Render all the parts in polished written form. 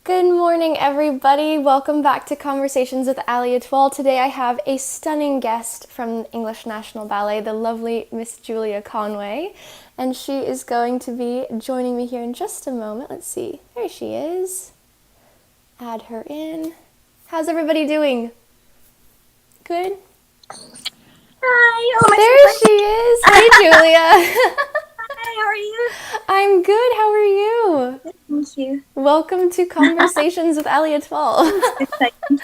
Good morning, everybody. Welcome back to Conversations with allieetoile. Today I have a stunning guest from English National Ballet, the lovely Miss Julia Conway, and she is going to be joining me here in just a moment. Let's see. There she is. Add her in. How's everybody doing? Good? Hi. Oh, there she is. Hey, Julia. Hi, how are you? I'm good. How are you? Thank you. Welcome to Conversations with allieetoile. Exciting.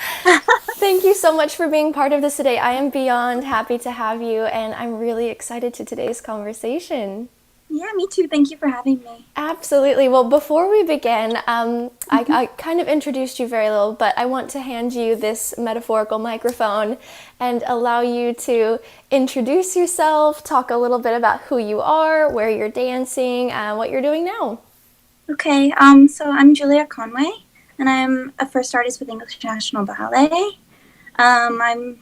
Thank you so much for being part of this today. I am beyond happy to have you, and I'm really excited to today's conversation. Yeah, me too. Thank you for having me. Absolutely. Well, before we begin, I kind of introduced you very little, but I want to hand you this metaphorical microphone and allow you to introduce yourself, talk a little bit about who you are, where you're dancing, what you're doing now. Okay, so I'm Julia Conway, and I'm a first artist with English National Ballet. I'm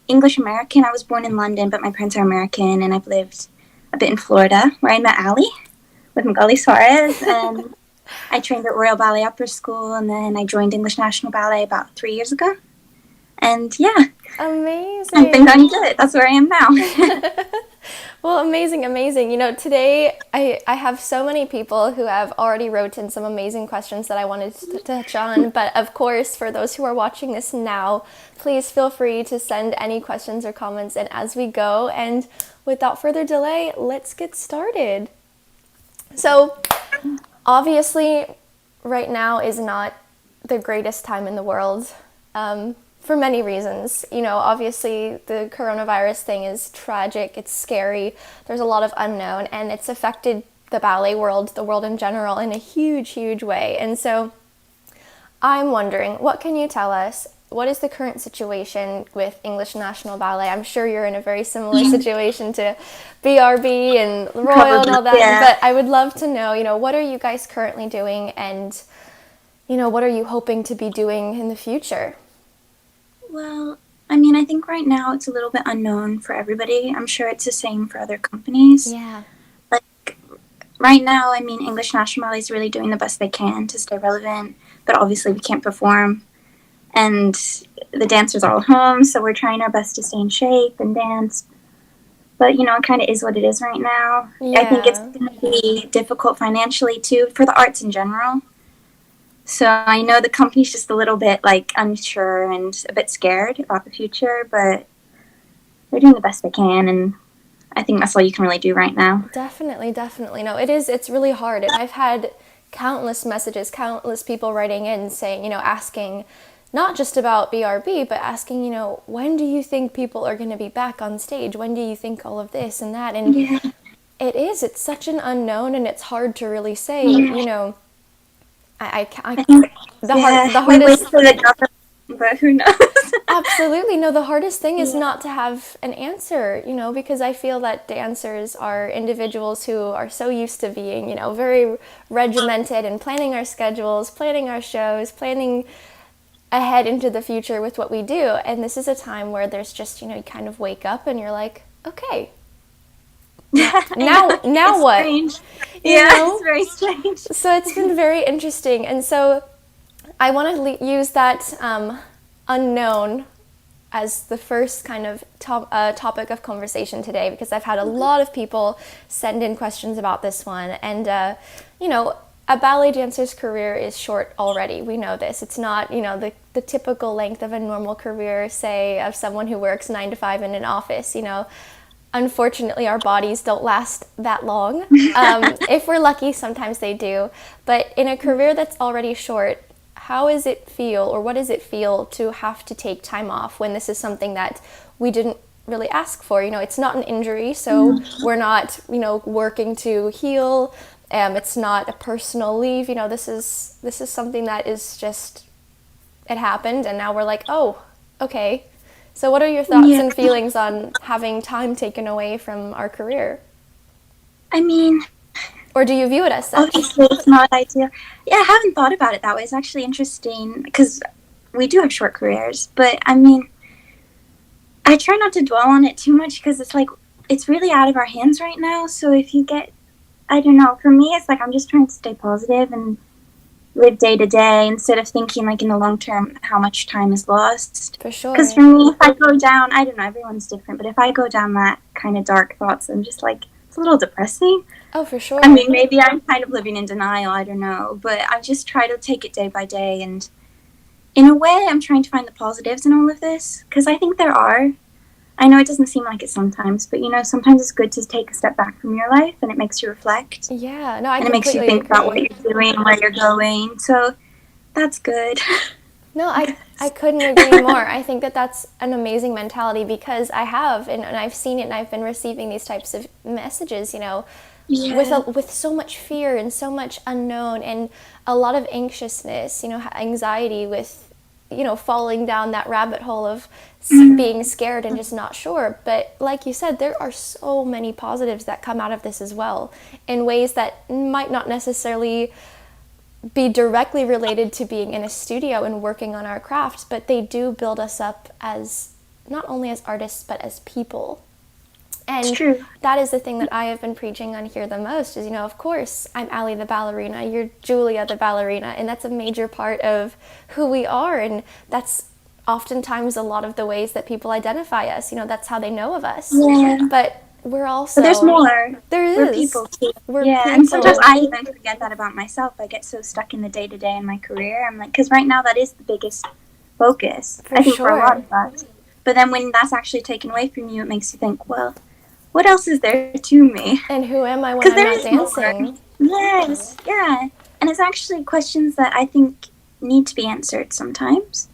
English American. I was born in London, but my parents are American, and I've lived a bit in Florida, where I met Allie with Magali Suarez, and I trained at Royal Ballet Upper School, and then I joined English National Ballet about 3 years ago. And yeah, Amazing. I've been going good. That's where I am now. Well, amazing, amazing. You know, today I have so many people who have already wrote in some amazing questions that I wanted to touch on. But of course, for those who are watching this now, please feel free to send any questions or comments in as we go. And without further delay, let's get started. So, obviously, right now is not the greatest time in the world. For many reasons. You know, obviously the coronavirus thing is tragic, it's scary, there's a lot of unknown, and it's affected the ballet world, the world in general, in a huge, huge way. And so I'm wondering, what can you tell us? What is the current situation with English National Ballet? I'm sure you're in a very similar situation to BRB and Royal and all that, yeah. But I would love to know, you know, what are you guys currently doing, and, you know, what are you hoping to be doing in the future? Well, I mean, I think right now it's a little bit unknown for everybody. I'm sure it's the same for other companies. Yeah. Like, right now, I mean, English National Ballet is really doing the best they can to stay relevant, but obviously we can't perform. And the dancers are all home, so we're trying our best to stay in shape and dance. But, you know, it kind of is what it is right now. Yeah. I think it's going to be difficult financially, too, for the arts in general. So I know the company's just a little bit, like, unsure and a bit scared about the future, but they're doing the best they can, and I think that's all you can really do right now. Definitely, definitely. No, it's really hard. And I've had countless messages, countless people writing in saying, you know, asking not just about BRB, but asking, you know, when do you think people are going to be back on stage? When do you think all of this and that? And Yeah. it's such an unknown, and it's hard to really say, Yeah. you know. I think, the we wait hardest for the government, but who knows? Absolutely. No, the hardest thing is Yeah. not to have an answer, you know, because I feel that dancers are individuals who are so used to being, you know, very regimented and planning our schedules, planning our shows, planning ahead into the future with what we do. And this is a time where there's just, you know, you kind of wake up and you're like, okay, now It's what? strange. You know? It's very strange. So it's been very interesting. And so I want to use that unknown as the first kind of topic of conversation today, because I've had a lot of people send in questions about this one. And, you know, a ballet dancer's career is short already. We know this. It's not, you know, the typical length of a normal career, say, of someone who works 9 to 5 in an office, you know. Unfortunately, our bodies don't last that long. If we're lucky, sometimes they do. But in a career that's already short, how does it feel, or what does it feel to have to take time off when this is something that we didn't really ask for? You know, it's not an injury, so we're not, you know, working to heal. It's not a personal leave. You know, this is something that is just, it happened, and now we're like, oh, okay. So what are your thoughts and feelings on having time taken away from our career? I mean, or do you view it as such? Obviously, it's not ideal. Yeah, I haven't thought about it that way. It's actually interesting because we do have short careers. But, I mean, I try not to dwell on it too much because it's like, it's really out of our hands right now. So if you get, I don't know, for me, it's like I'm just trying to stay positive and live day to day instead of thinking like in the long term how much time is lost. For sure. Because for me, if I go down, I don't know, everyone's different, but if I go down that kind of dark thoughts, I'm just like, it's a little depressing. Oh, for sure. I mean, maybe I'm kind of living in denial, I don't know, but I just try to take it day by day, and in a way, I'm trying to find the positives in all of this, because I think there are. I know it doesn't seem like it sometimes, but you know, sometimes it's good to take a step back from your life, and it makes you reflect. Yeah, no, I and it makes you completely think about agree. what you're doing and where you're going. So that's good. No, I couldn't agree more. I think that that's an amazing mentality because I have, and I've seen it, and I've been receiving these types of messages, you know, Yeah. with so much fear and so much unknown and a lot of anxiousness, you know, anxiety with, you know, falling down that rabbit hole of being scared and just not sure. But like you said, there are so many positives that come out of this as well in ways that might not necessarily be directly related to being in a studio and working on our craft, but they do build us up as not only as artists but as people. And It's true. that is the thing that I have been preaching on here the most is, you know, of course, I'm Allie the ballerina, you're Julia the ballerina, and that's a major part of who we are, and that's oftentimes a lot of the ways that people identify us, you know, that's how they know of us. Yeah. But we're also... But there's more. There is. We're people too. We're yeah, people. And sometimes I even forget that about myself. I get so stuck in the day to day in my career. I'm like, because right now that is the biggest focus, I think, for a lot of us. But then when that's actually taken away from you, it makes you think, well, what else is there to me? And who am I when I'm not dancing? More. Yes, yeah. And it's actually questions that I think need to be answered sometimes.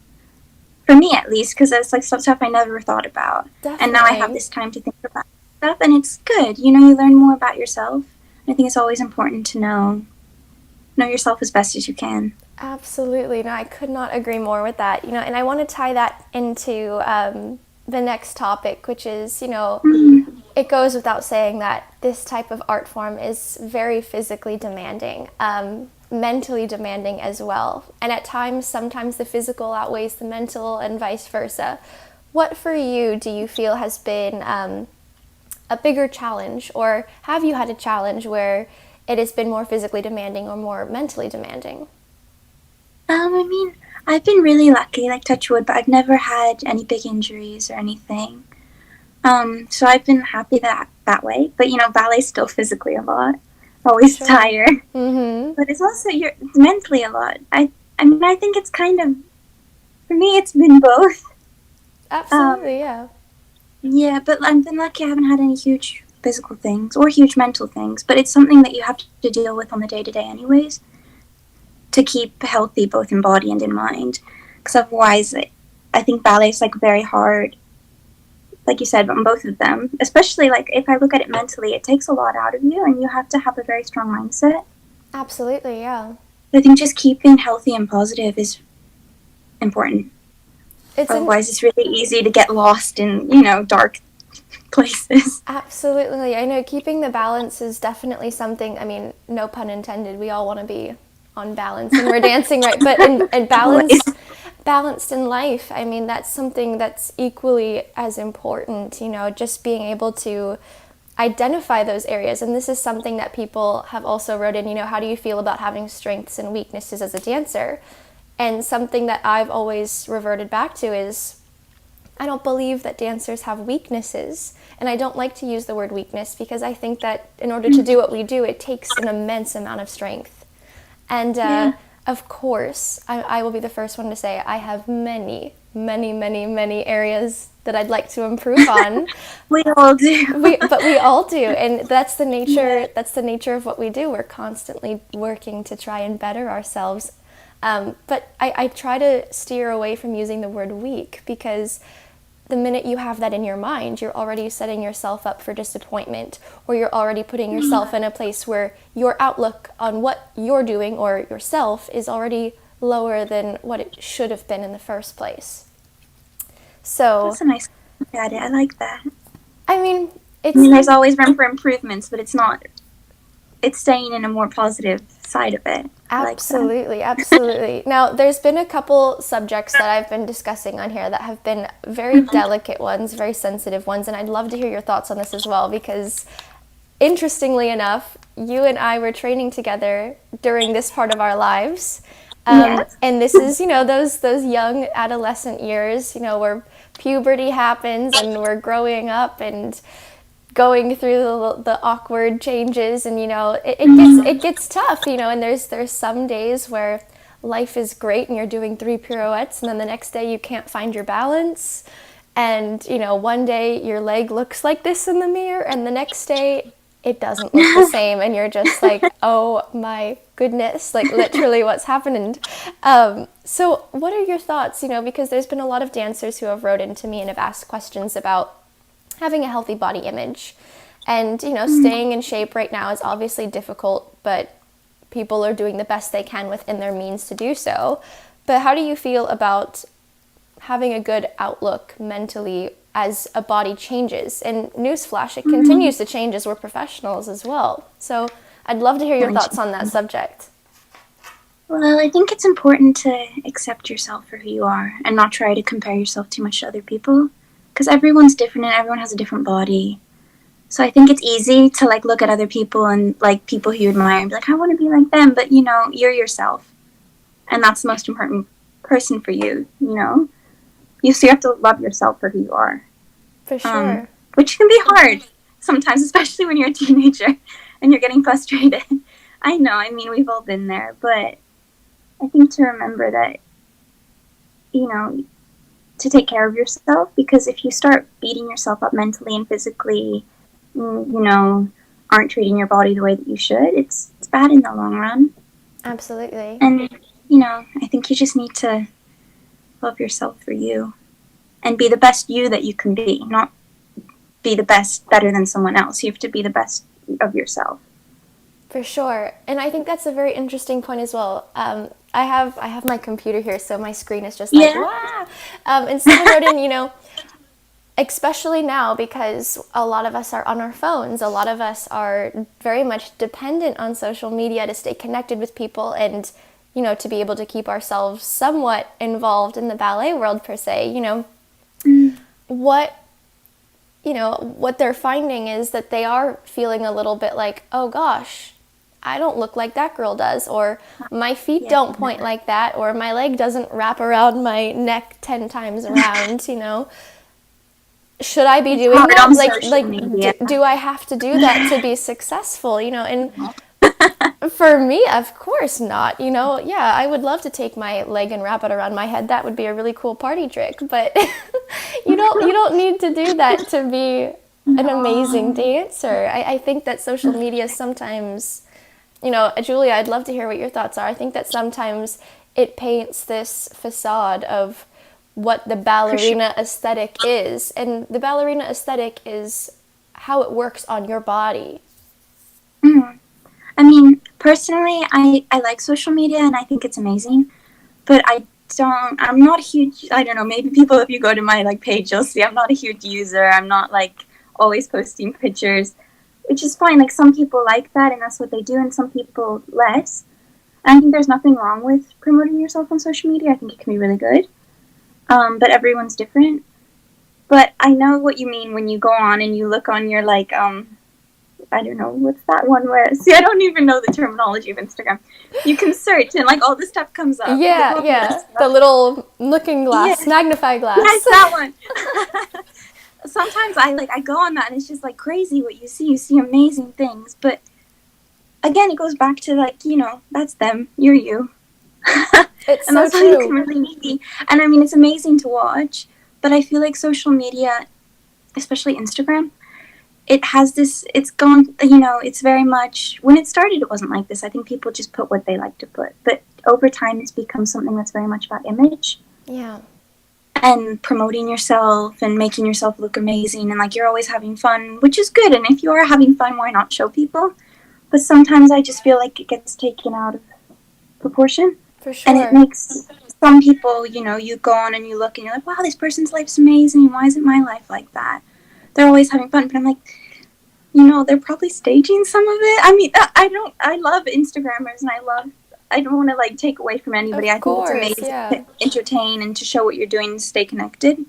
For me, at least, because it's like stuff I never thought about. Definitely. And now I have this time to think about stuff, and it's good. You know, you learn more about yourself. I think it's always important to know yourself as best as you can. Absolutely. No, I could not agree more with that. You know, and I want to tie that into the next topic, which is, you know, it goes without saying that this type of art form is very physically demanding, mentally demanding as well. And at times, sometimes the physical outweighs the mental and vice versa. What for you do you feel has been a bigger challenge, or have you had a challenge where it has been more physically demanding or more mentally demanding? I mean, I've been really lucky, like touch wood, but I've never had any big injuries or anything. So I've been happy that way. But you know, ballet's still physically a lot, always tired. Mm-hmm. But it's also mentally a lot. I mean, I think it's kind of, for me, it's been both. Absolutely, yeah. Yeah, but I've been lucky. I haven't had any huge physical things or huge mental things. But it's something that you have to deal with on the day to day, anyways, to keep healthy both in body and in mind. Because otherwise, I think ballet is like very hard. Like you said, on both of them, especially like if I look at it mentally, it takes a lot out of you, and you have to have a very strong mindset. Absolutely, yeah. I think just keeping healthy and positive is important. Otherwise, it's really easy to get lost in, you know, dark places. Absolutely. I know keeping the balance is definitely something, I mean, no pun intended, we all want to be on balance and we're dancing, right? But in balanced in life, I mean, that's something that's equally as important, you know, just being able to identify those areas. And this is something that people have also wrote in, you know, how do you feel about having strengths and weaknesses as a dancer? And something that I've always reverted back to is I don't believe that dancers have weaknesses. And I don't like to use the word weakness because I think that in order to do what we do, it takes an immense amount of strength. And of course, I will be the first one to say I have many areas that I'd like to improve on. We all do. But we all do, and that's the nature. Yeah. That's the nature of what we do. We're constantly working to try and better ourselves. But I try to steer away from using the word weak because the minute you have that in your mind, you're already setting yourself up for disappointment, or you're already putting yourself in a place where your outlook on what you're doing or yourself is already lower than what it should have been in the first place. So that's a nice look at it. I like that. I mean, there's always room for improvements, but it's staying in a more positive side of it. Absolutely, absolutely. Now, there's been a couple subjects that I've been discussing on here that have been very delicate ones, very sensitive ones, and I'd love to hear your thoughts on this as well because, interestingly enough, you and I were training together during this part of our lives. Yes. And this is, those young adolescent years, where puberty happens and we're growing up and going through the awkward changes, and it gets tough, and there's some days where life is great and you're doing 3 pirouettes, and then the next day you can't find your balance, and one day your leg looks like this in the mirror, and the next day it doesn't look the same, and you're just like, oh my goodness, like literally what's happened. So what are your thoughts, because there's been a lot of dancers who have wrote into me and have asked questions about having a healthy body image, and staying in shape right now is obviously difficult, but people are doing the best they can within their means to do so. But how do you feel about having a good outlook mentally as a body changes? And newsflash, it continues to change as we're professionals as well. So I'd love to hear your thoughts on that subject. Well, I think it's important to accept yourself for who you are and not try to compare yourself too much to other people, because everyone's different and everyone has a different body. So I think it's easy to like look at other people and like people who you admire and be like, I want to be like them, but you're yourself, and that's the most important person for you. You still have to love yourself for who you are. For sure. Which can be hard sometimes, especially when you're a teenager and you're getting frustrated. I know, we've all been there, but I think to remember that, to take care of yourself, because if you start beating yourself up mentally and physically, aren't treating your body the way that you should, it's bad in the long run. Absolutely. And, I think you just need to love yourself for you and be the best you that you can be, not be the best better than someone else. You have to be the best of yourself. For sure. And I think that's a very interesting point as well. I have my computer here, so my screen is just like, wow. And someone wrote in, especially now, because a lot of us are on our phones, a lot of us are very much dependent on social media to stay connected with people and, to be able to keep ourselves somewhat involved in the ballet world per se. What they're finding is that they are feeling a little bit like, oh gosh, I don't look like that girl does, or my feet don't point like that, or my leg doesn't wrap around my neck 10 times around, Should I be doing that? Do I have to do that to be successful, And for me, of course not, Yeah, I would love to take my leg and wrap it around my head. That would be a really cool party trick, but you don't need to do that to be an amazing dancer. I think that social media sometimes, Julia, I'd love to hear what your thoughts are. I think that sometimes it paints this facade of what the ballerina aesthetic is, and the ballerina aesthetic is how it works on your body. Personally, I like social media and I think it's amazing, but I'm not a huge, I don't know, maybe people, if you go to my page, you'll see I'm not a huge user. I'm not always posting pictures, which is fine. Some people like that and that's what they do, and some people less. And I think there's nothing wrong with promoting yourself on social media. I think it can be really good. But everyone's different. But I know what you mean when you go on and you look on your I don't know, what's that one where, I don't even know the terminology of Instagram. You can search and all this stuff comes up. Yeah. The little looking glass, magnify glass. Yes, that one. Sometimes I go on that and it's just crazy what you see. You see amazing things. But again, it goes back to that's them. You're you. It's and so that's true. All you can really be. And it's amazing to watch. But I feel like social media, especially Instagram, it has this, it's gone, it's very much, when it started it wasn't like this. I think people just put what they like to put. But over time it's become something that's very much about image. Yeah. And promoting yourself and making yourself look amazing, and you're always having fun, which is good. And if you are having fun, why not show people? But sometimes I just feel like it gets taken out of proportion. For sure. And it makes some people, you go on and you look and you're like, wow, this person's life's amazing. Why isn't my life like that? They're always having fun. But I'm like, they're probably staging some of it. I love Instagrammers, and I don't want to take away from anybody. I think it's amazing to entertain and to show what you're doing and stay connected.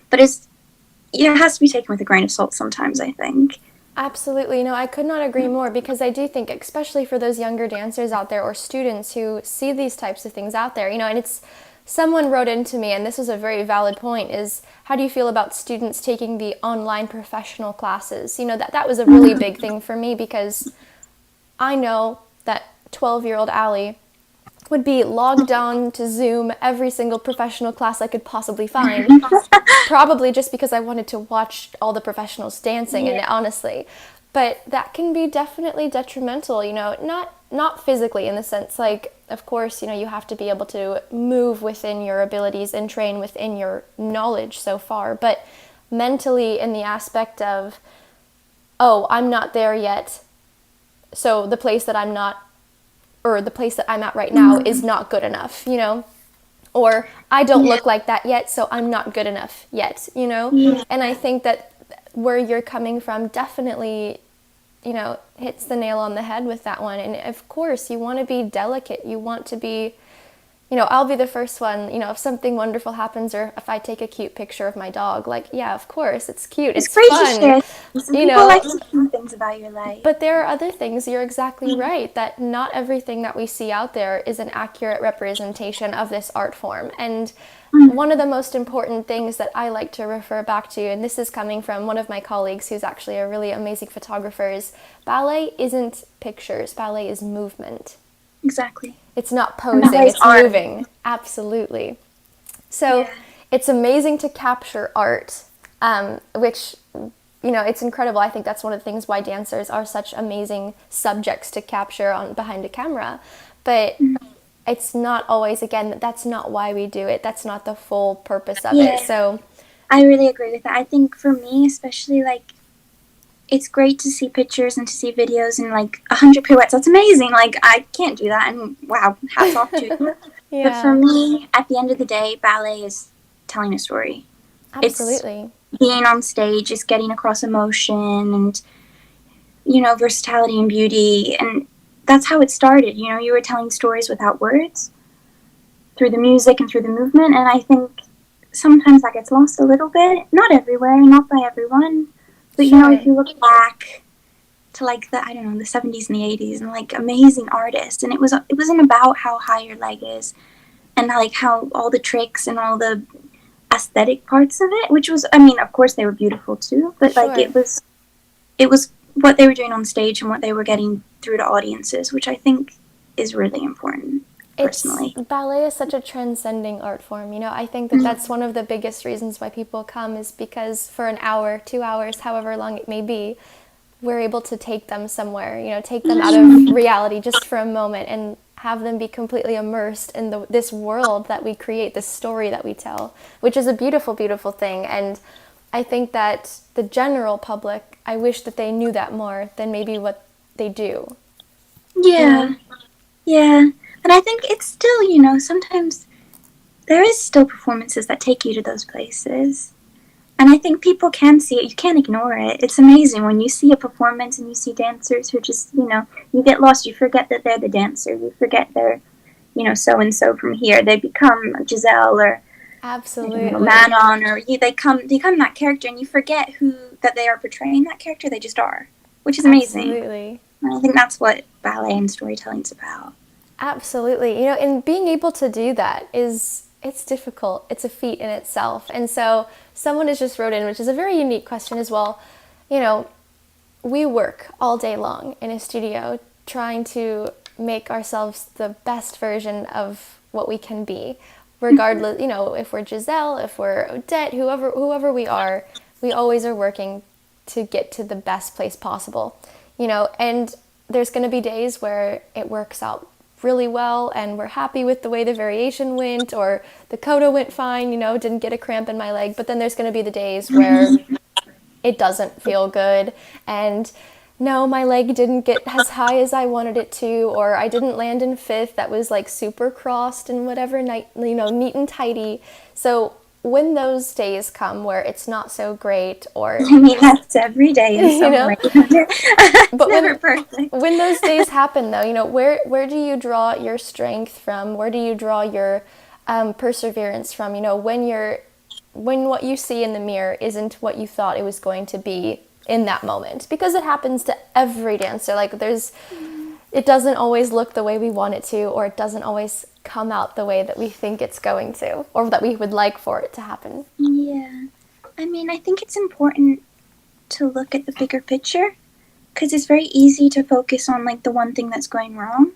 But it has to be taken with a grain of salt sometimes, I think. Absolutely. No, I could not agree more because I do think, especially for those younger dancers out there or students who see these types of things out there, and it's someone wrote into me, and this was a very valid point, is how do you feel about students taking the online professional classes? That was a really big thing for me because I know that 12-year-old Allie would be logged on to Zoom every single professional class I could possibly find, probably just because I wanted to watch all the professionals dancing, and honestly. But that can be definitely detrimental, not physically in the sense, like, of course, you have to be able to move within your abilities and train within your knowledge so far, but mentally in the aspect of, oh, I'm not there yet, so the place that I'm at right now is not good enough, or I don't look like that yet, so I'm not good enough yet, and I think that where you're coming from definitely, hits the nail on the head with that one. And of course, you want to be delicate. You want to be, I'll be the first one, if something wonderful happens or if I take a cute picture of my dog, like, yeah, of course, it's cute. It's great fun. to share. People like to see things about your life. But there are other things, you're exactly right, that not everything that we see out there is an accurate representation of this art form. And one of the most important things that I like to refer back to, and this is coming from one of my colleagues who's actually a really amazing photographer, is ballet isn't pictures, ballet is movement. Exactly. It's not posing, it's moving. Absolutely. So it's amazing to capture art, which, it's incredible. I think that's one of the things why dancers are such amazing subjects to capture behind a camera. But it's not always, again, that's not why we do it. That's not the full purpose of it. So I really agree with that. I think for me, especially, like, it's great to see pictures and to see videos and, like, 100 pirouettes. That's amazing. Like, I can't do that. And, wow, hats off to you. But for me, at the end of the day, ballet is telling a story. Absolutely. It's being on stage, it's getting across emotion and, versatility and beauty. And that's how it started. You were telling stories without words through the music and through the movement. And I think sometimes that gets lost a little bit. Not everywhere, not by everyone. But, if you look back to, like, the 70s and the 80s and, like, amazing artists, and it wasn't about how high your leg is and, like, how all the tricks and all the aesthetic parts of it, which was, of course they were beautiful too, but, like, it was what they were doing on stage and what they were getting through to audiences, which I think is really important. Personally, ballet is such a transcending art form. I think that that's one of the biggest reasons why people come, is because for an hour, 2 hours, however long it may be, we're able to take them somewhere, take them out of reality just for a moment and have them be completely immersed in this world that we create, this story that we tell, which is a beautiful, beautiful thing. And I think that the general public, I wish that they knew that more than maybe what they do. Yeah. But I think it's still, sometimes there is still performances that take you to those places. And I think people can see it. You can't ignore it. It's amazing when you see a performance and you see dancers who just, you get lost. You forget that they're the dancer. You forget they're, so-and-so from here. They become Giselle or absolutely Manon, or they become that character, and you forget that they are portraying that character. They just are, which is amazing. Absolutely. And I think that's what ballet and storytelling is about. Absolutely. And being able to do that it's difficult. It's a feat in itself. And so someone has just wrote in, which is a very unique question as well. We work all day long in a studio trying to make ourselves the best version of what we can be, regardless, if we're Giselle, if we're Odette, whoever we are, we always are working to get to the best place possible, and there's going to be days where it works out really well and we're happy with the way the variation went, or the coda went fine, didn't get a cramp in my leg. But then there's going to be the days where it doesn't feel good, and no, my leg didn't get as high as I wanted it to, or I didn't land in fifth. That was like super crossed and whatever, neat and tidy. So when those days come where it's not so great, or that's every day in some way. But never perfect. When those days happen, though, where do you draw your strength from? Where do you draw your perseverance from? When what you see in the mirror isn't what you thought it was going to be in that moment, because it happens to every dancer. Like it doesn't always look the way we want it to, or it doesn't always come out the way that we think it's going to, or that we would like for it to happen. Yeah. I mean, I think it's important to look at the bigger picture, because it's very easy to focus on like the one thing that's going wrong.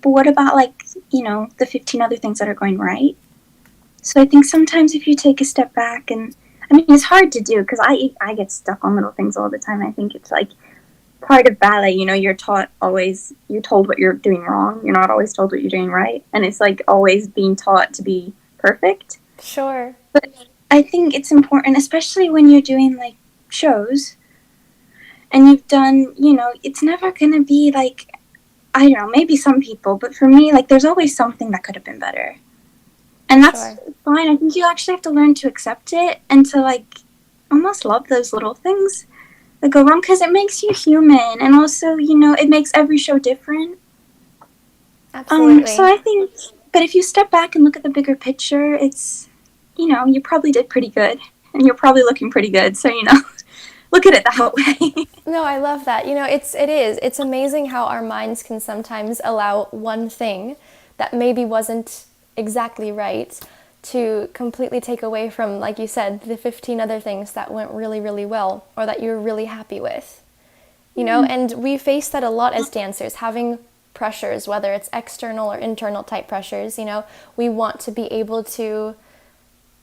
But what about like, the 15 other things that are going right? So I think sometimes if you take a step back, and I mean, it's hard to do because I get stuck on little things all the time. I think it's like part of ballet, you're told what you're doing wrong. You're not always told what you're doing right. And it's like always being taught to be perfect. Sure. But I think it's important, especially when you're doing like shows and you've done, it's never going to be like, I don't know, maybe some people, but for me, like there's always something that could have been better. And that's fine. I think you actually have to learn to accept it and to like almost love those little things that go wrong, because it makes you human, and also, it makes every show different. Absolutely. So I think, but if you step back and look at the bigger picture, it's, you probably did pretty good, and you're probably looking pretty good. So, look at it that way. No, I love that. It's amazing how our minds can sometimes allow one thing that maybe wasn't exactly right to completely take away from, like you said, the 15 other things that went really, really well, or that you're really happy with. And we face that a lot as dancers, having pressures, whether it's external or internal type pressures. We want to be able to,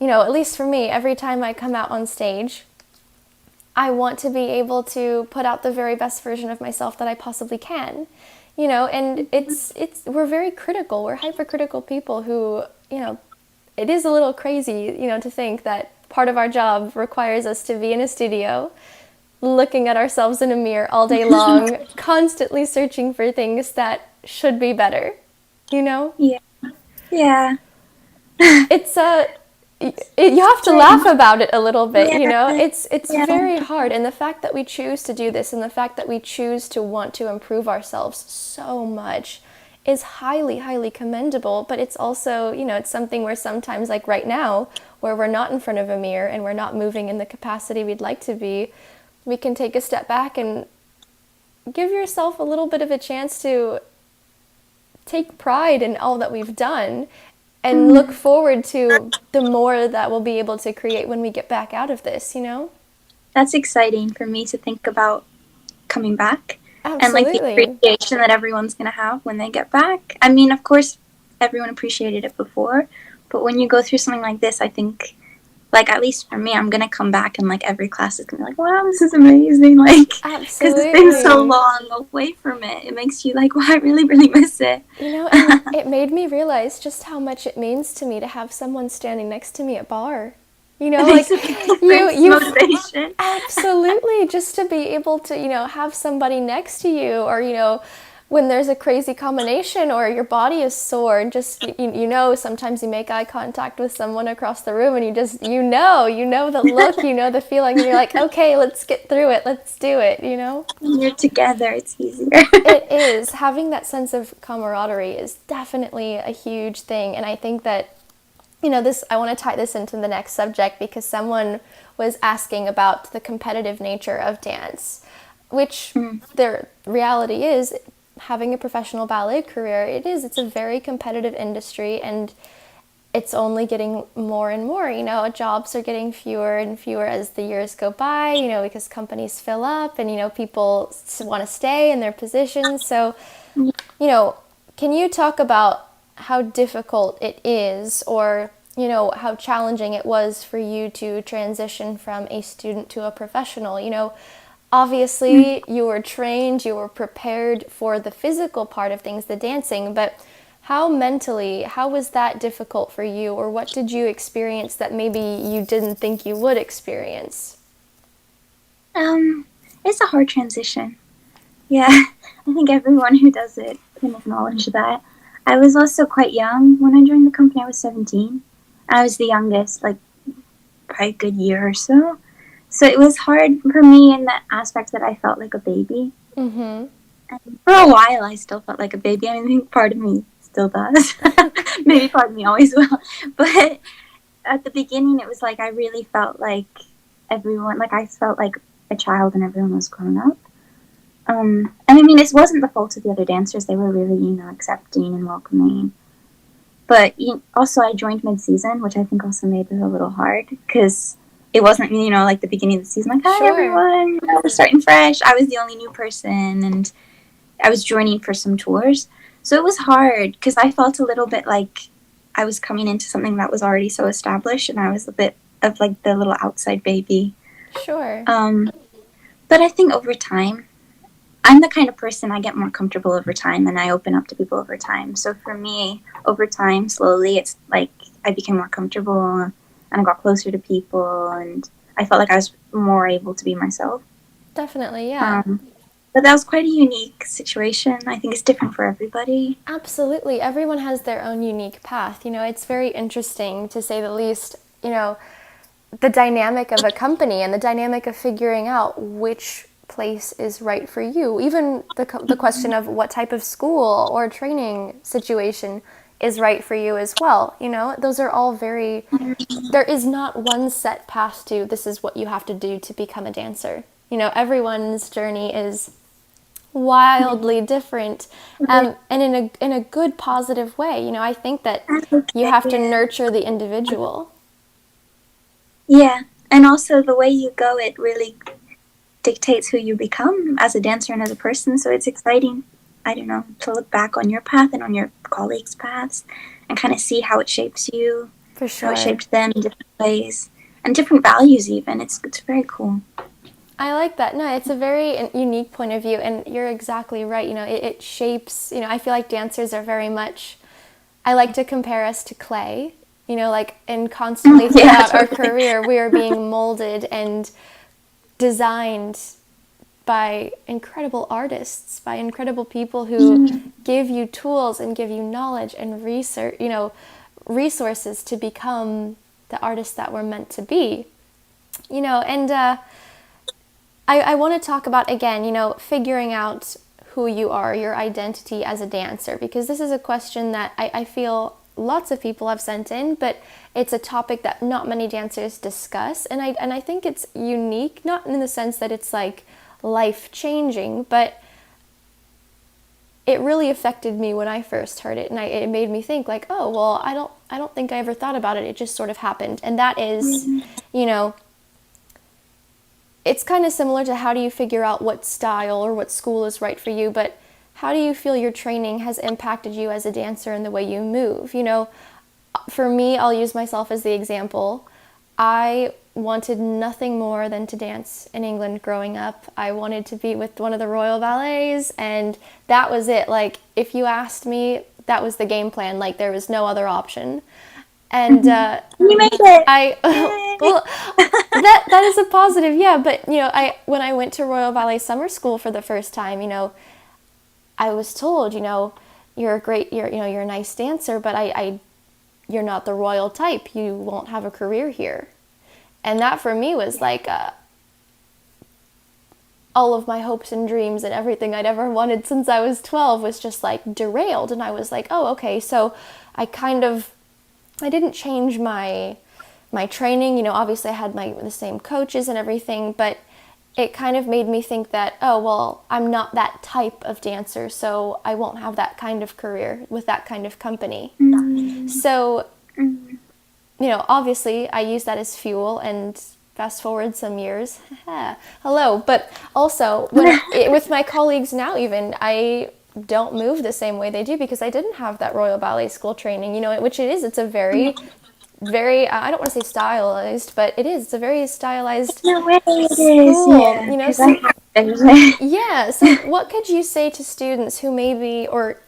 at least for me, every time I come out on stage, I want to be able to put out the very best version of myself that I possibly can. And we're very critical. We're hypercritical people who, it is a little crazy, to think that part of our job requires us to be in a studio, looking at ourselves in a mirror all day long, constantly searching for things that should be better, Yeah. Yeah. It's you have to laugh about it a little bit, It's very hard. And the fact that we choose to do this, and the fact that we choose to want to improve ourselves so much, is highly, highly commendable. But it's also, it's something where sometimes, like right now, where we're not in front of a mirror and we're not moving in the capacity we'd like to be, we can take a step back and give yourself a little bit of a chance to take pride in all that we've done, and look forward to the more that we'll be able to create when we get back out of this, That's exciting for me to think about coming back. Absolutely. And like the appreciation that everyone's going to have when they get back. I mean, of course, everyone appreciated it before, but when you go through something like this, I think, like, at least for me, I'm going to come back and like every class is going to be like, wow, this is amazing. Like, because it's been so long away from it. It makes you like, wow, I really, really miss it. And it made me realize just how much it means to me to have someone standing next to me at bar. Like you motivation. Absolutely, just to be able to, have somebody next to you, or, when there's a crazy combination or your body is sore, and just, sometimes you make eye contact with someone across the room and you just, the look, the feeling, and you're like, okay, let's get through it. Let's do it, When you're together, it's easier. It is. Having that sense of camaraderie is definitely a huge thing. And I think that, I want to tie this into the next subject, because someone was asking about the competitive nature of dance, which the reality is, having a professional ballet career, it's a very competitive industry, and it's only getting more and more. Jobs are getting fewer and fewer as the years go by, because companies fill up and, people want to stay in their positions. So, can you talk about how difficult it is, or, how challenging it was for you to transition from a student to a professional? Obviously, you were trained, you were prepared for the physical part of things, the dancing, but how was that difficult for you, or what did you experience that maybe you didn't think you would experience? It's a hard transition. Yeah, I think everyone who does it can acknowledge that. I was also quite young when I joined the company. I was 17. I was the youngest, like, by a good year or so. So it was hard for me in that aspect that I felt like a baby. Mm-hmm. And for a while, I still felt like a baby. I think part of me still does. Maybe part of me always will. But at the beginning, it was like I really felt like everyone, like I felt like a child and everyone was grown up. And I mean, it wasn't the fault of the other dancers. They were really, accepting and welcoming. But also, I joined mid-season, which I think also made it a little hard because it wasn't, like the beginning of the season, like, hi, everyone, we're starting fresh. I was the only new person, and I was joining for some tours. So it was hard because I felt a little bit like I was coming into something that was already so established, and I was a bit of like the little outside baby. Sure. But I think over time, I'm the kind of person I get more comfortable over time and I open up to people over time. So for me, over time, slowly, it's like I became more comfortable and I got closer to people and I felt like I was more able to be myself. Definitely, yeah. But that was quite a unique situation. I think it's different for everybody. Absolutely. Everyone has their own unique path. It's very interesting, to say the least, the dynamic of a company and the dynamic of figuring out which place is right for you. Even the question of what type of school or training situation is right for you as well. Those are all very, there is not one set path to this is what you have to do to become a dancer. Everyone's journey is wildly different, and in a good, positive way. I think that you have to nurture the individual. Yeah, and also the way you go, it really dictates who you become as a dancer and as a person. So it's exciting, I don't know, to look back on your path and on your colleagues' paths and kind of see how it shapes you, For sure. how it shaped them in different ways and different values even. It's very cool. I like that. No, it's a very unique point of view, and you're exactly right. It shapes, I feel like dancers are very much, I like to compare us to clay, and constantly throughout our career, we are being molded and designed by incredible artists, by incredible people who give you tools and give you knowledge and research, resources to become the artist that we're meant to be. And I want to talk about, again, figuring out who you are, your identity as a dancer, because this is a question that I feel lots of people have sent in, but it's a topic that not many dancers discuss, and I think it's unique, not in the sense that it's like life-changing, but it really affected me when I first heard it, and it made me think like, oh, well, I don't think I ever thought about it. It just sort of happened, and that is, it's kind of similar to how do you figure out what style or what school is right for you, but how do you feel your training has impacted you as a dancer and the way you move? For me, I'll use myself as the example. I wanted nothing more than to dance in England growing up. I wanted to be with one of the Royal Ballets, and that was it. Like, if you asked me, that was the game plan. Like, there was no other option. And you made it. Well, that is a positive, yeah. But when I went to Royal Ballet Summer School for the first time, I was told, you're a nice dancer, but you're not the royal type. You won't have a career here. And that for me was like all of my hopes and dreams and everything I'd ever wanted since I was 12 was just like derailed. And I was like, oh, okay. So I didn't change my training. Obviously I had the same coaches and everything, but it kind of made me think that, oh, well, I'm not that type of dancer, so I won't have that kind of career with that kind of company. So, obviously I use that as fuel, and fast forward some years, hello. But also, with my colleagues now even, I don't move the same way they do because I didn't have that Royal Ballet School training, which it is. It's a very I don't want to say stylized, but it is. It's a very stylized school. Yeah. So what could you say to students who maybe, or,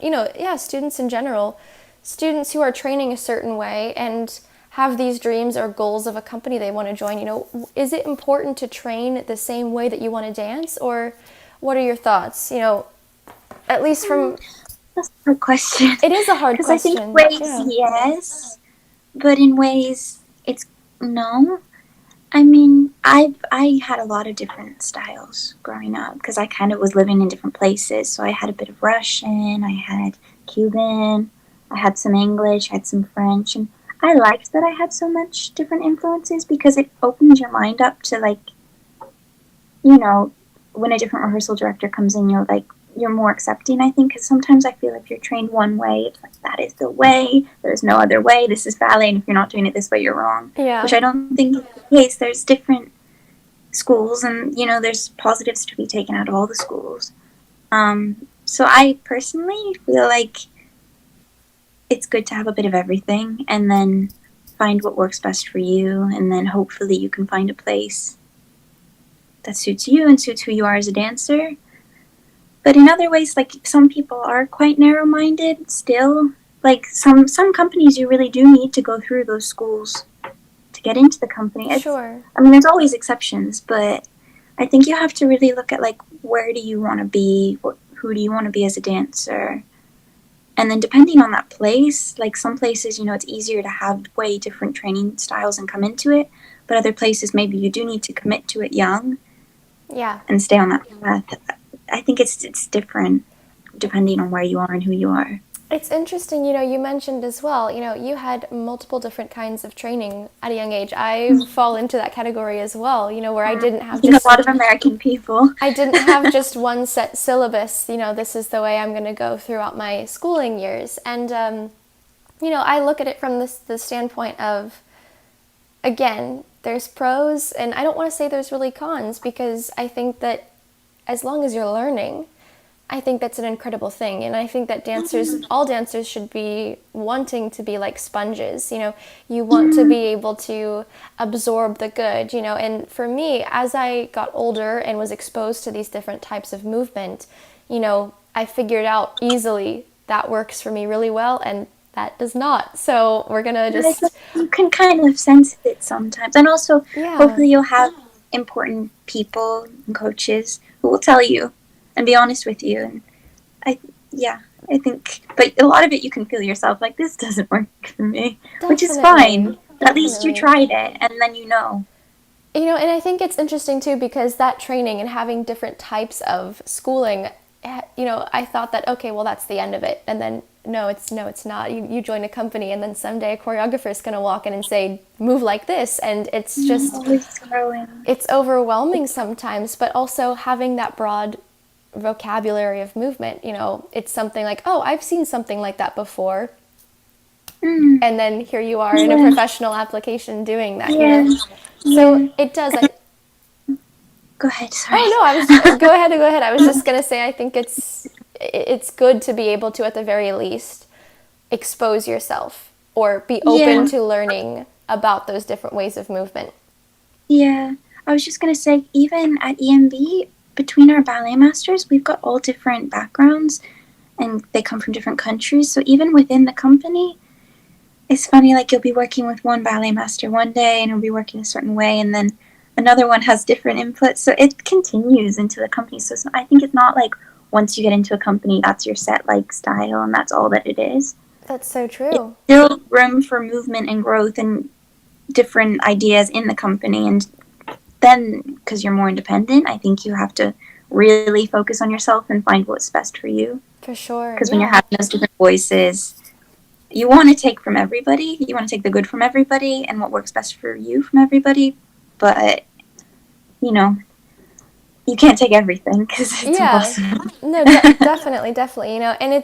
students in general, students who are training a certain way and have these dreams or goals of a company they want to join, is it important to train the same way that you want to dance, or what are your thoughts? At least from... That's a hard question. It is a hard question. I think ways, yes. But in ways, it's no. I mean, I had a lot of different styles growing up because I kind of was living in different places. So I had a bit of Russian, I had Cuban, I had some English, I had some French. And I liked that I had so much different influences because it opens your mind up to, like, you know, when a different rehearsal director comes in, you're more accepting, I think, because sometimes I feel if you're trained one way, it's like, that is the way, there's no other way, this is ballet, and if you're not doing it this way, you're wrong. Yeah. Which I don't think is the case. There's different schools, and, you know, there's positives to be taken out of all the schools. So I personally feel like it's good to have a bit of everything, and then find what works best for you, and then hopefully you can find a place that suits you and suits who you are as a dancer. But in other ways, like, some people are quite narrow-minded still. Like, some companies, you really do need to go through those schools to get into the company. Sure. I mean, there's always exceptions, but I think you have to really look at, like, where do you want to be? Who do you want to be as a dancer? And then depending on that place, like, some places, you know, it's easier to have way different training styles and come into it. But other places, maybe you do need to commit to it young. Yeah. And stay on that path. I think it's different depending on where you are and who you are. It's interesting, you know, you mentioned as well, you know, you had multiple different kinds of training at a young age. I fall into that category as well, you know, where I didn't have just... a lot of American people. I didn't have just one set syllabus, you know, this is the way I'm going to go throughout my schooling years. And, you know, I look at it from the standpoint of, again, there's pros, and I don't want to say there's really cons, because I think that as long as you're learning, I think that's an incredible thing. And I think that all dancers should be wanting to be like sponges. You know, you want to be able to absorb the good, you know. And for me, as I got older and was exposed to these different types of movement, you know, I figured out easily that works for me really well, and that does not. So we're going to just... You can kind of sense it sometimes. And also, hopefully you'll have important people and coaches who will tell you and be honest with you. And I think, but a lot of it you can feel yourself, like, this doesn't work for me. Definitely. Which is fine. At least you tried it, and then you know. You know, and I think it's interesting too, because that training and having different types of schooling, you know, I thought that, okay, well, that's the end of it. And then no, it's not. You join a company, and then someday a choreographer is going to walk in and say, move like this. And it's just, it's overwhelming sometimes, but also having that broad vocabulary of movement, you know, it's something like, oh, I've seen something like that before. And then here you are in a professional application doing that, you know? So it does. Go ahead, sorry. Oh, no, I was go ahead. I was just going to say, I think it's good to be able to, at the very least, expose yourself or be open to learning about those different ways of movement. Yeah, I was just going to say, even at EMB, between our ballet masters, we've got all different backgrounds, and they come from different countries. So even within the company, it's funny, like, you'll be working with one ballet master one day, and you'll be working a certain way, and then another one has different inputs. So it continues into the company. So I think it's not like once you get into a company, that's your set, like, style, and that's all that it is. That's so true. There's still room for movement and growth and different ideas in the company. And then, because you're more independent, I think you have to really focus on yourself and find what's best for you. For sure. Because when you're having those different voices, you want to take from everybody. You want to take the good from everybody and what works best for you from everybody. But, you know, you can't take everything because it's impossible. No, definitely. You know, and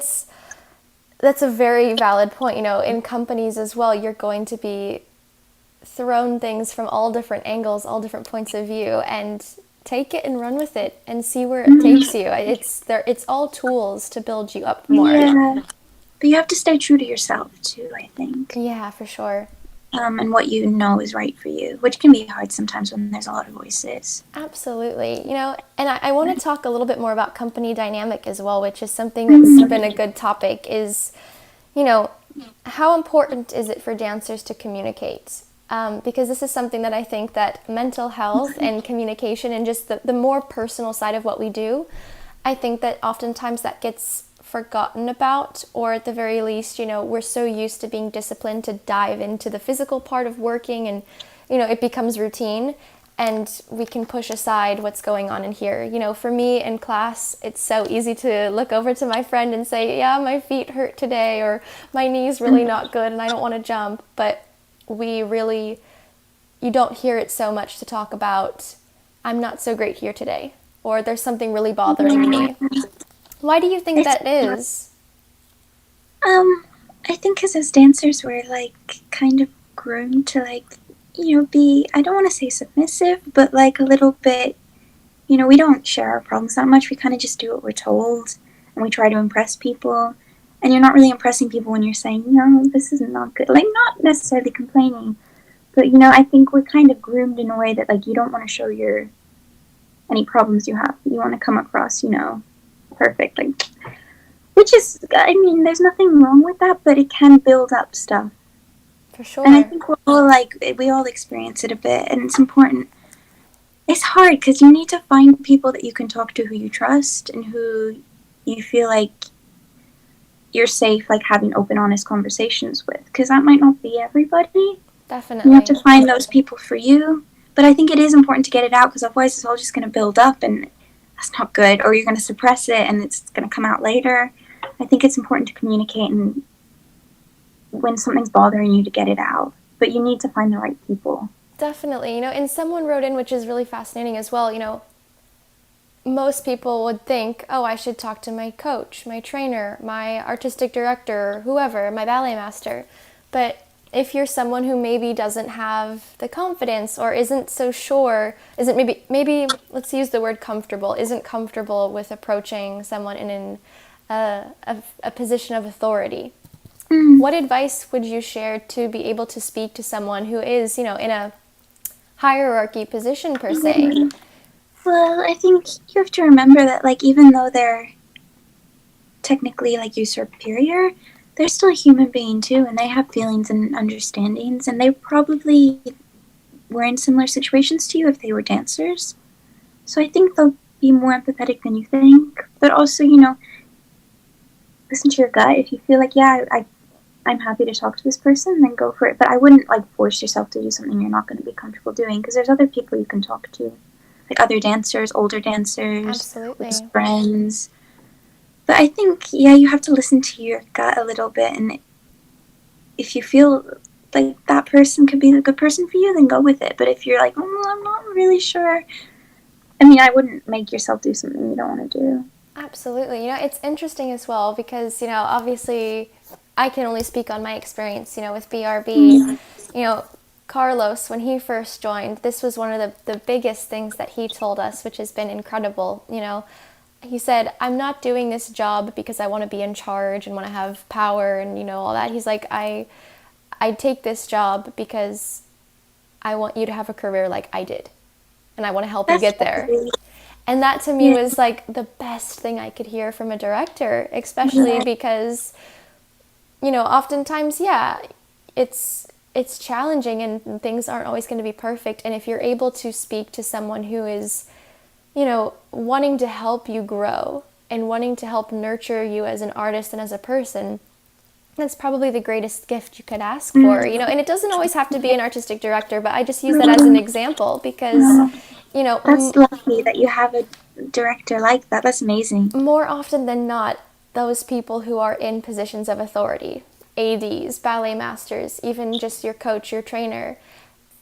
that's a very valid point. You know, in companies as well, you're going to be thrown things from all different angles, all different points of view, and take it and run with it and see where it takes you. It's all tools to build you up more. Yeah, but you have to stay true to yourself too, I think. Yeah, for sure. And what you know is right for you, which can be hard sometimes when there's a lot of voices. Absolutely. You know, and I want to talk a little bit more about company dynamic as well, which is something that's been a good topic, is, you know, how important is it for dancers to communicate? Because this is something that I think that mental health and communication and just the more personal side of what we do, I think that oftentimes that gets forgotten about, or at the very least, you know, we're so used to being disciplined to dive into the physical part of working, and, you know, it becomes routine, and we can push aside what's going on in here. You know, for me in class, it's so easy to look over to my friend and say, yeah, my feet hurt today, or my knee's really not good and I don't want to jump. But you don't hear it so much to talk about I'm not so great here today, or there's something really bothering me. Why do you think It's, that is? I think because as dancers, we're like kind of groomed to like, be, I don't want to say submissive, but like a little bit, we don't share our problems that much. We kind of just do what we're told and we try to impress people. And you're not really impressing people when you're saying, no, this is not good. Like, not necessarily complaining, but, I think we're kind of groomed in a way that, like, you don't want to show any problems you have. You want to come across, perfect. Like, which is, I mean, there's nothing wrong with that, but it can build up stuff. For sure. And I think we all experience it a bit, and it's important. It's hard because you need to find people that you can talk to who you trust and who you feel like you're safe, like having open, honest conversations with. Because that might not be everybody. Definitely. You have to find those people for you. But I think it is important to get it out because otherwise it's all just going to build up and that's not good. Or you're going to suppress it and it's going to come out later. I think it's important to communicate and when something's bothering you to get it out. But you need to find the right people. Definitely. And someone wrote in, which is really fascinating as well, most people would think, oh, I should talk to my coach, my trainer, my artistic director, whoever, my ballet master. But if you're someone who maybe doesn't have the confidence or isn't so sure, isn't maybe let's use the word comfortable, isn't comfortable with approaching someone in a position of authority, what advice would you share to be able to speak to someone who is, in a hierarchy position per se? Well, I think you have to remember that, like, even though they're technically, like, your superior, they're still a human being, too, and they have feelings and understandings, and they probably were in similar situations to you if they were dancers. So I think they'll be more empathetic than you think, but also, listen to your gut. If you feel like, yeah, I'm happy to talk to this person, then go for it, but I wouldn't, like, force yourself to do something you're not going to be comfortable doing, because there's other people you can talk to. Like other dancers, older dancers, Absolutely. with friends. But I think, yeah, you have to listen to your gut a little bit. And if you feel like that person could be a good person for you, then go with it. But if you're like, oh, I'm not really sure. I mean, I wouldn't make yourself do something you don't want to do. Absolutely. It's interesting as well because, obviously I can only speak on my experience, with BRB. Carlos, when he first joined, this was one of the biggest things that he told us, which has been incredible. He said, I'm not doing this job because I want to be in charge and want to have power and, all that. He's like, I take this job because I want you to have a career like I did. And I want to help you get there. And that to me was like the best thing I could hear from a director, especially because, oftentimes, it's challenging and things aren't always going to be perfect. And if you're able to speak to someone who is, wanting to help you grow and wanting to help nurture you as an artist and as a person, that's probably the greatest gift you could ask for, and it doesn't always have to be an artistic director, but I just use that as an example because, That's lucky that you have a director like that. That's amazing. More often than not, those people who are in positions of authority, ADs, ballet masters, even just your coach, your trainer,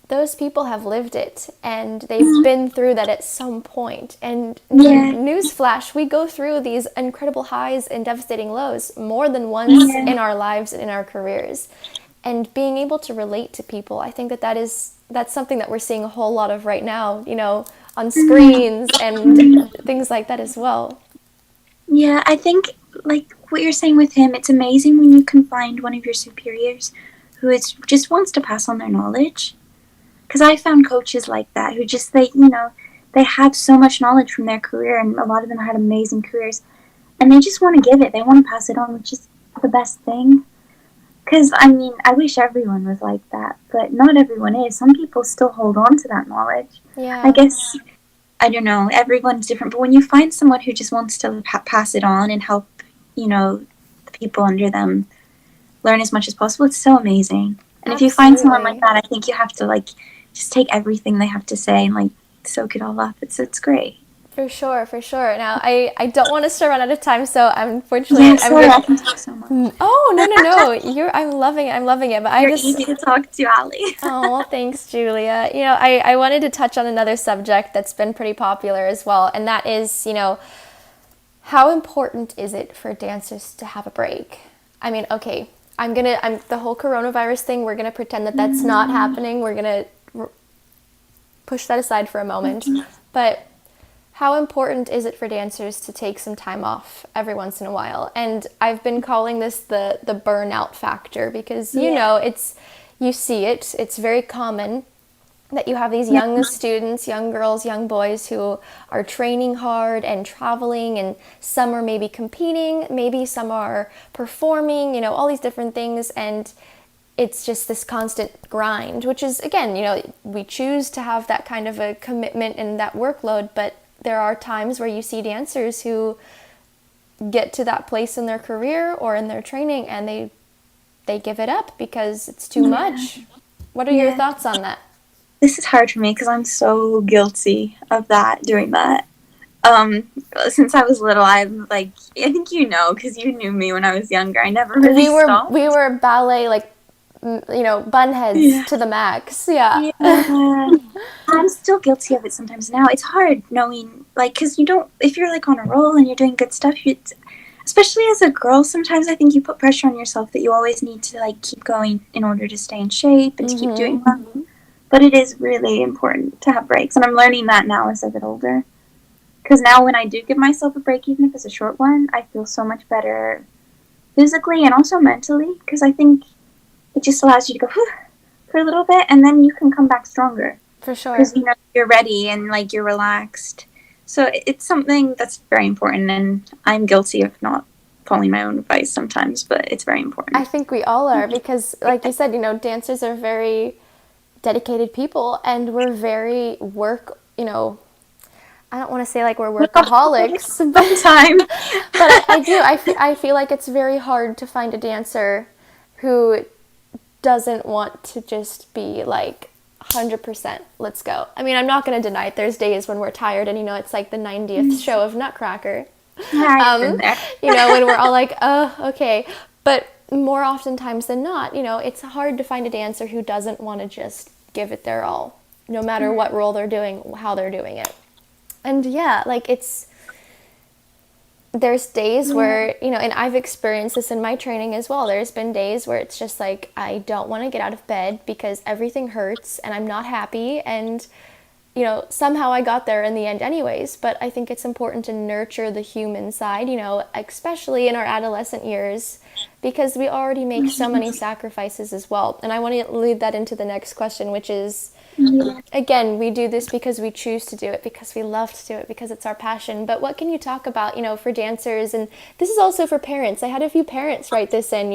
those people have lived it and they've been through that at some point. And newsflash, we go through these incredible highs and devastating lows more than once in our lives and in our careers. And being able to relate to people, I think that's something that we're seeing a whole lot of right now, on screens and things like that as well. Yeah, I think, like what you're saying with him, it's amazing when you can find one of your superiors who just wants to pass on their knowledge. Because I found coaches like that who just, they have so much knowledge from their career, and a lot of them had amazing careers, and they just want to give it. They want to pass it on, which is the best thing. Because, I mean, I wish everyone was like that, but not everyone is. Some people still hold on to that knowledge. Yeah. I guess, I don't know, everyone's different, but when you find someone who just wants to pass it on and help, the people under them learn as much as possible, it's so amazing. And if you find someone like that, I think you have to, just take everything they have to say and, soak it all up. It's great. For sure, for sure. Now, I don't want us to run out of time, so unfortunately, Yeah, I'm sorry, I going. can talk so much. Oh, no, no, no. I'm loving it. I'm loving it. But I You're just. easy to talk to, Allie. Oh, well, thanks, Julia. I wanted to touch on another subject that's been pretty popular as well, and that is, how important is it for dancers to have a break? I mean, okay, I'm the whole coronavirus thing, we're gonna pretend that that's not happening. We're gonna push that aside for a moment. But how important is it for dancers to take some time off every once in a while? And I've been calling this the burnout factor because, you see it, it's very common that you have these young students, young girls, young boys who are training hard and traveling, and some are maybe competing, maybe some are performing, all these different things, and it's just this constant grind, which is, again, we choose to have that kind of a commitment and that workload, but there are times where you see dancers who get to that place in their career or in their training and they give it up because it's too much. What are your thoughts on that? This is hard for me because I'm so guilty of that, doing that. Since I was little, I'm like, I think because you knew me when I was younger. I never really stopped. We were ballet, like, bunheads to the max. Yeah. Yeah. I'm still guilty of it sometimes now. It's hard knowing, like, because if you're like on a roll and you're doing good stuff, especially as a girl, sometimes I think you put pressure on yourself that you always need to like keep going in order to stay in shape and to keep doing well. But it is really important to have breaks, and I'm learning that now as I get older. Because now when I do give myself a break, even if it's a short one, I feel so much better physically and also mentally, because I think it just allows you to go for a little bit, and then you can come back stronger. For sure. Because you're ready and like you're relaxed. So it's something that's very important, and I'm guilty of not following my own advice sometimes, but it's very important. I think we all are because, like you said, dancers are very dedicated people, and we're very I don't want to say like we're workaholics, but I do. I feel like it's very hard to find a dancer who doesn't want to just be like 100%, let's go. I mean, I'm not going to deny it. There's days when we're tired and, it's like the 90th show of Nutcracker. I've been there. When we're all like, oh, okay. But more oftentimes than not, it's hard to find a dancer who doesn't want to just give it their all, no matter what role they're doing, how they're doing it. And there's days where, and I've experienced this in my training as well. There's been days where it's just like, I don't want to get out of bed because everything hurts and I'm not happy. And, somehow I got there in the end anyways. But I think it's important to nurture the human side, especially in our adolescent years, because we already make so many sacrifices as well. And I want to lead that into the next question, which is, again, we do this because we choose to do it, because we love to do it, because it's our passion. But what can you talk about, for dancers? And this is also for parents. I had a few parents write this in,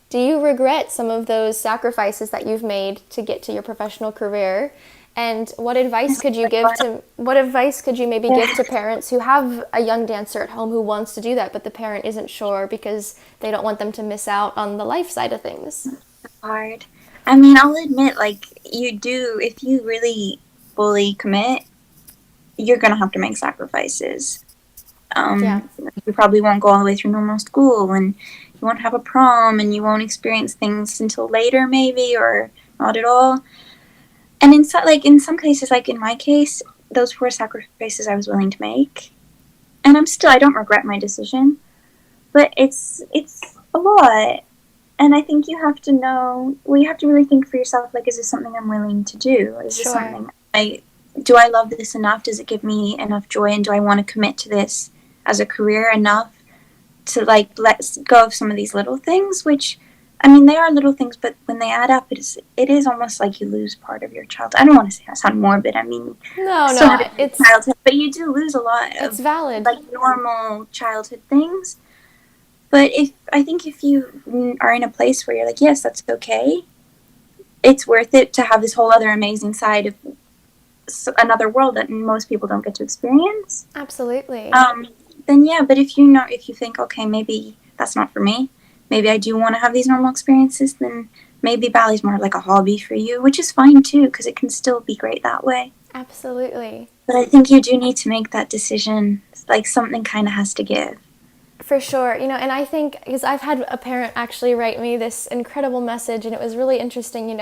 do you regret some of those sacrifices that you've made to get to your professional career? And what advice could you maybe give to parents who have a young dancer at home who wants to do that, but the parent isn't sure because they don't want them to miss out on the life side of things? It's hard. I mean, I'll admit, like, if you really fully commit, you're going to have to make sacrifices. You probably won't go all the way through normal school, and you won't have a prom, and you won't experience things until later, maybe, or not at all. And in some cases, like in my case, those were sacrifices I was willing to make. And I don't regret my decision, but it's a lot. And I think you have to you have to really think for yourself, like, is this something I'm willing to do? Is this something do I love this enough? Does it give me enough joy? And do I want to commit to this as a career enough to, like, let go of some of these little things, which, I mean, they are little things, but when they add up, it is almost like you lose part of your childhood. I don't want to say I sound morbid. I mean, it's childhood, but you do lose a lot of, it's valid, like, normal childhood things. But I think if you are in a place where you're like, yes, that's okay, it's worth it to have this whole other amazing side of another world that most people don't get to experience. Absolutely. Then yeah, but if you think, okay, maybe that's not for me, maybe I do want to have these normal experiences, then maybe ballet's more like a hobby for you, which is fine too, because it can still be great that way. Absolutely. But I think you do need to make that decision. Like something kind of has to give. For sure, and I think, because I've had a parent actually write me this incredible message, and it was really interesting,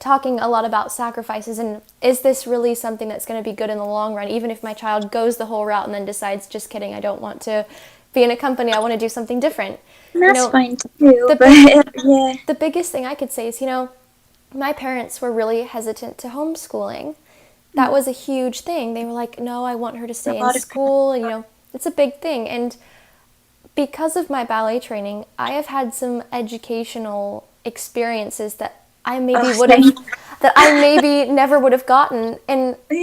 talking a lot about sacrifices, and is this really something that's going to be good in the long run, even if my child goes the whole route and then decides, just kidding, I don't want to be in a company, I want to do something different. And that's fine too, the, but yeah. the biggest thing I could say is, my parents were really hesitant to homeschooling. That was a huge thing. They were like, no, I want her to stay in school, and, it's a big thing. And because of my ballet training, I have had some educational experiences that I maybe never would have gotten. And